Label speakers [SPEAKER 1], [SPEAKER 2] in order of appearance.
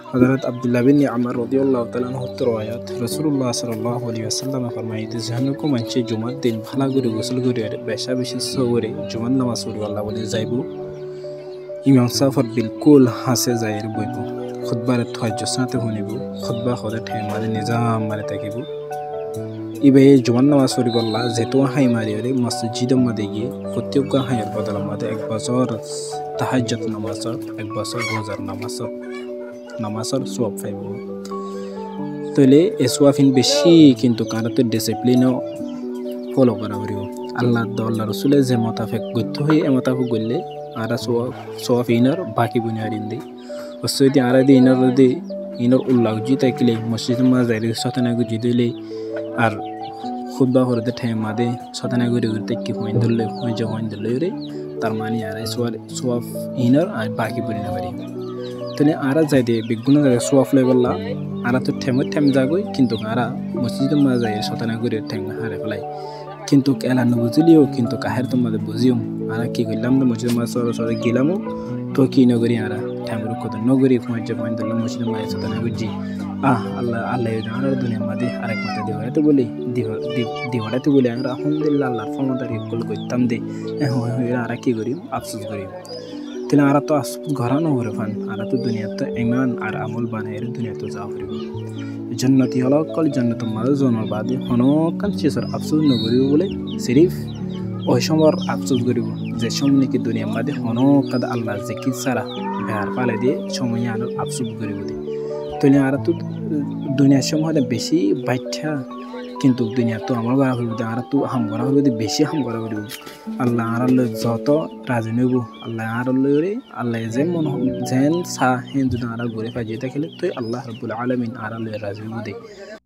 [SPEAKER 1] हज़रत अब्दुल्लाह बिन अमर रदियल्लाहु ताआला अन्हु रवायात रसूलुल्लाह सल्लल्लाहु अलैहि वसल्लम फरमाइदि जहनुको मानसि जुमात दिन भाला गुरि गोसल गुरि आरो बेसा बेसि सौरे जुमात नामाज पढ़ि अल्लाह बोले जाइबो इमाम साफर बिल्कुल हासे जायर बयबो खुतबार थहाज्जुद साथे हुनिबो खुतबा खदे ठे माने निजाम माने ताकिबो इबे जुमात नामाज पढ़ि अल्लाह जेतो हाय मारि रे मस्जिद मध्ये गিয়ে প্রত্যেকটা হায়ের বদলা মধ্যে এক বছর তাহাজ্জুদ নামাজ এক বছর রোজার নামাজের সওয়াব পাইব তাহলে এই সওয়াবিন বেশি কিন্তু কারাতে ডিসিপ্লিনও ফলো করা হইব আল্লাহ আল্লাহ রাসূলের যে মোতাবেক গতি হই এ মোতাবেক গলে আর সওয়াবিনের বাকি বুনিয়াদিন দি ওসইদি আর দিনের দি ইনর উল্লাহ জিতে কিলে মসজিদ মাজারে সতনা গুজি দিলে আর খুতবা করতে টাইম মাদে সতনা গুরি গুরি কি পয়েন্ট দিলে পয়েন্ট দিলে রে তার মানে আর সওয়াব ইনর আর বাকি বুনিয়া পারি तने आरा जायदे बेगुना जाय सवाफ लेवला आरा तो ठेम जागोय किन्तु आरा मस्जिद मा जाय सताना गुरे ठें हारे फलाय किन्तु केला न बुझलियो किन्तु काहेर तो मदे बुझियो आरा की गइलाम न मस्जिद मा सर गेलामो तो की नगरी आरा ठेम रुको तो नगरी पॉइंट दल मस्जिद मा सताना गुजी अल्लाह आरा दुनिया मादे आरे मते देवा तो बोली दिवाड़ा तो बोले अल्हम्दुलिल्लाह अल्लाह फमदारी कुल गइताम दे हो आरा की करियो अफसोस करियो तेना आरा तो घरानो हो रफान आरा तो दुनिया तो ईमान और अमल बनाए दुनिया तो जाफरिबो जन्नती हला कल जन्नत मादे जन्म बादे हनो कान चीजर अफसोस न करिबो बोले सिर्फ ओइ समर अफसोस करिबो जे समनि की दुनिया मादे हनो कद अल्लाह जिकिर सारा बेहार पाले दे समय आनो अफसोस करिबो दे तने आरा तो दुनिया समहले बेसी बाइठा किन्तु दुनिया तो आमार बारा हइबो आरा तो हाम बारा हइबो दे बेसी हाम बारा हइबो अल्लाह आरा ल जत राजनेबो अल्लाह आरा लरे अल्लाह जेन मन जेन सा हिंदु आरा गरे फाजे ताखेले तो अल्लाह रब्बुल आलामीन आरा ल राजनेबो दे